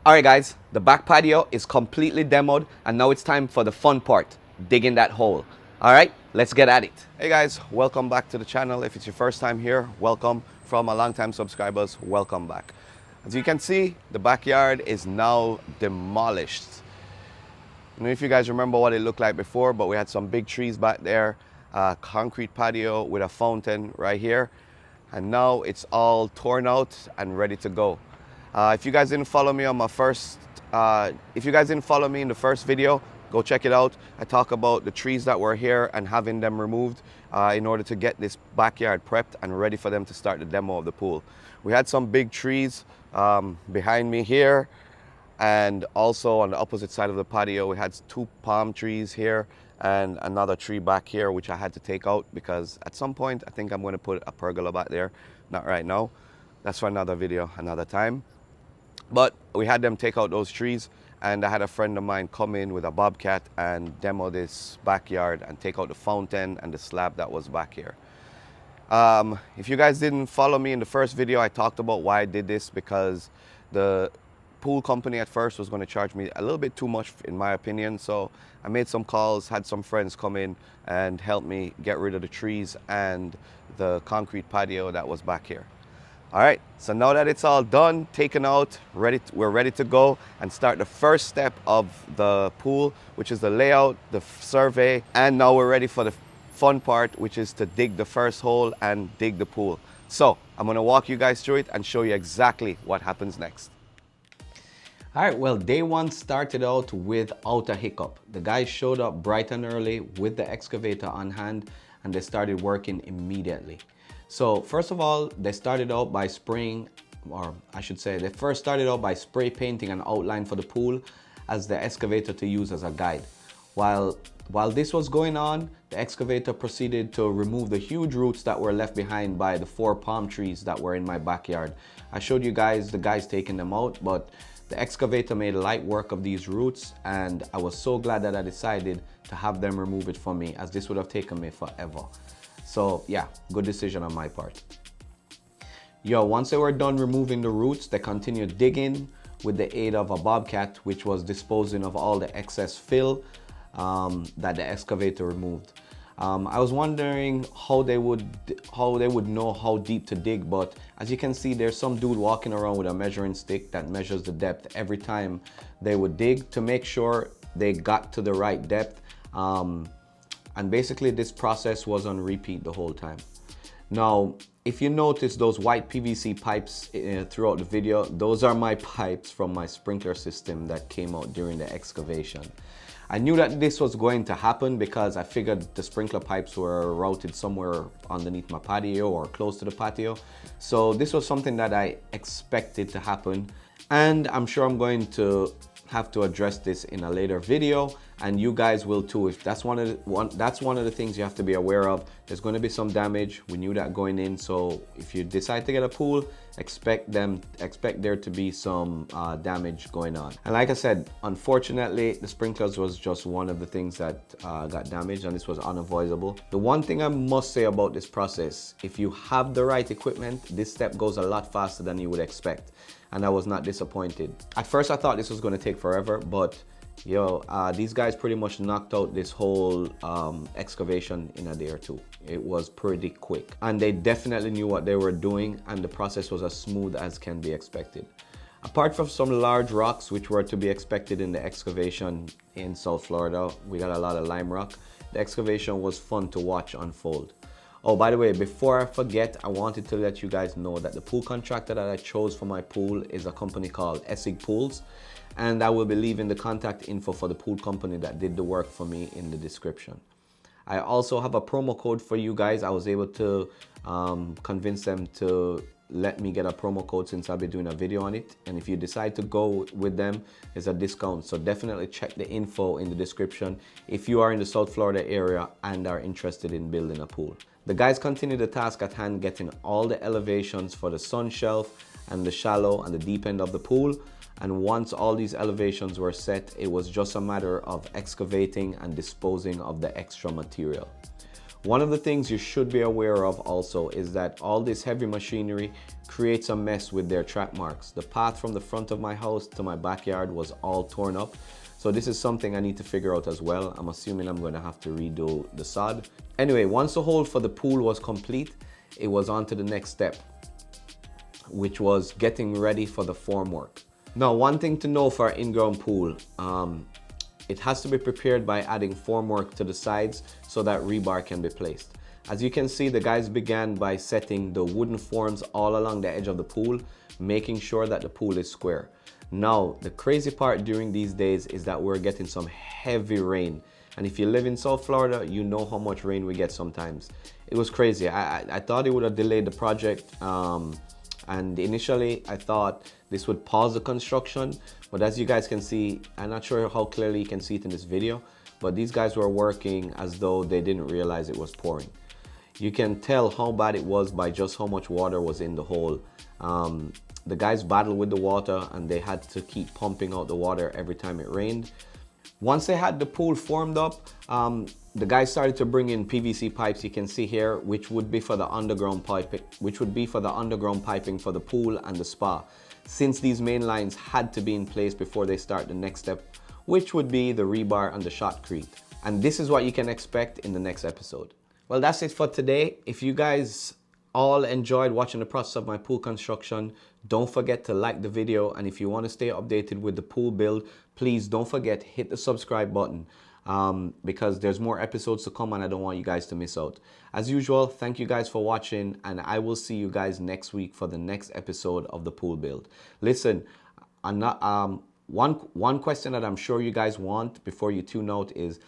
Alright guys, the back patio is completely demoed and now it's time for the fun part, digging that hole. Alright, let's get at it. Hey guys, welcome back to the channel. If it's your first time here, welcome. From my long-time subscribers, welcome back. As you can see, the backyard is now demolished. I don't know if you guys remember what it looked like before, but we had some big trees back there, a concrete patio with a fountain right here, and now it's all torn out and ready to go. If you guys didn't follow me on my if you guys didn't follow me in the first video, go check it out. I talk about the trees that were here and having them removed in order to get this backyard prepped and ready for them to start the demo of the pool. We had some big trees behind me here, and also on the opposite side of the patio we had 2 palm trees here and another tree back here which I had to take out because at some point I think I'm going to put a pergola back there. Not right now, that's for another video, another time. But we had them take out those trees, and I had a friend of mine come in with a bobcat and demo this backyard and take out the fountain and the slab that was back here. If you guys didn't follow me in the first video, I talked about why I did this, because the pool company at first was going to charge me a little bit too much in my opinion. So I made some calls, had some friends come in and help me get rid of the trees and the concrete patio that was back here. All right, so now that it's all done, taken out, we're ready to go and start the first step of the pool, which is the layout, the survey, and now we're ready for the fun part, which is to dig the first hole and dig the pool. So I'm gonna walk you guys through it and show you exactly what happens next. All right, well, day one started out without a hiccup. The guys showed up bright and early with the excavator on hand, and they started working immediately. So first of all, they started out by spraying, or I should say, they first started out by spray painting an outline for the pool as the excavator to use as a guide. While this was going on, the excavator proceeded to remove the huge roots that were left behind by the 4 palm trees that were in my backyard. I showed you guys the guys taking them out, but the excavator made light work of these roots, and I was so glad that I decided to have them remove it for me, as this would have taken me forever. So yeah, good decision on my part. Once they were done removing the roots, they continued digging with the aid of a bobcat, which was disposing of all the excess fill that the excavator removed. I was wondering how they would know how deep to dig, but as you can see, there's some dude walking around with a measuring stick that measures the depth every time they would dig to make sure they got to the right depth. And basically this process was on repeat the whole time. Now, if you notice those white PVC pipes throughout the video, those are my pipes from my sprinkler system that came out during the excavation. I knew that this was going to happen because I figured the sprinkler pipes were routed somewhere underneath my patio or close to the patio. So this was something that I expected to happen, and I'm sure I'm going to have to address this in a later video, and you guys will too. If that's one of the things you have to be aware of. There's going to be some damage. We knew that going in, so if you decide to get a pool, expect there to be some damage going on. And like I said, unfortunately the sprinklers was just one of the things that got damaged, and this was unavoidable. The one thing I must say about this process, if you have the right equipment, this step goes a lot faster than you would expect, and I was not disappointed. At first I thought this was going to take forever, but these guys pretty much knocked out this whole excavation in a day or 2. It was pretty quick, and they definitely knew what they were doing, and the process was as smooth as can be expected. Apart from some large rocks which were to be expected in the excavation in South Florida, we got a lot of lime rock. The excavation was fun to watch unfold. Oh, by the way, before I forget, I wanted to let you guys know that the pool contractor that I chose for my pool is a company called Essig Pools, and I will be leaving the contact info for the pool company that did the work for me in the description. I also have a promo code for you guys. I was able to convince them to let me get a promo code since I'll be doing a video on it, and if you decide to go with them, there's a discount. So definitely check the info in the description if you are in the South Florida area and are interested in building a pool. The guys continue the task at hand, getting all the elevations for the sun shelf and the shallow and the deep end of the pool. And once all these elevations were set, it was just a matter of excavating and disposing of the extra material. One of the things you should be aware of also is that all this heavy machinery creates a mess with their track marks. The path from the front of my house to my backyard was all torn up. So this is something I need to figure out as well. I'm assuming I'm going to have to redo the sod. Anyway, once the hole for the pool was complete, it was on to the next step, which was getting ready for the formwork. Now, one thing to know for our in-ground pool, it has to be prepared by adding formwork to the sides so that rebar can be placed. As you can see, the guys began by setting the wooden forms all along the edge of the pool, making sure that the pool is square. Now, the crazy part during these days is that we're getting some heavy rain. And if you live in South Florida, you know how much rain we get sometimes. It was crazy. I thought it would have delayed the project. And initially I thought this would pause the construction, but as you guys can see, I'm not sure how clearly you can see it in this video, but these guys were working as though they didn't realize it was pouring. You can tell how bad it was by just how much water was in the hole. The guys battled with the water and they had to keep pumping out the water every time it rained. Once they had the pool formed up, the guys started to bring in PVC pipes, you can see here, which would be for the underground piping, for the pool and the spa, since these main lines had to be in place before they start the next step, which would be the rebar and the shotcrete. And this is what you can expect in the next episode. Well, that's it for today. If you guys all enjoyed watching the process of my pool construction, don't forget to like the video, and if you want to stay updated with the pool build, please don't forget hit the subscribe button, because there's more episodes to come and I don't want you guys to miss out. As usual, thank you guys for watching, and I will see you guys next week for the next episode of the pool build. Listen, I'm not one question that I'm sure you guys want before you tune out is,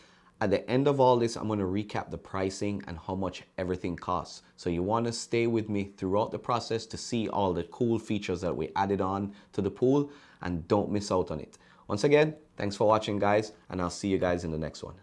at the end of all this, I'm going to recap the pricing and how much everything costs. So you want to stay with me throughout the process to see all the cool features that we added on to the pool, and don't miss out on it. Once again, thanks for watching, guys, and I'll see you guys in the next one.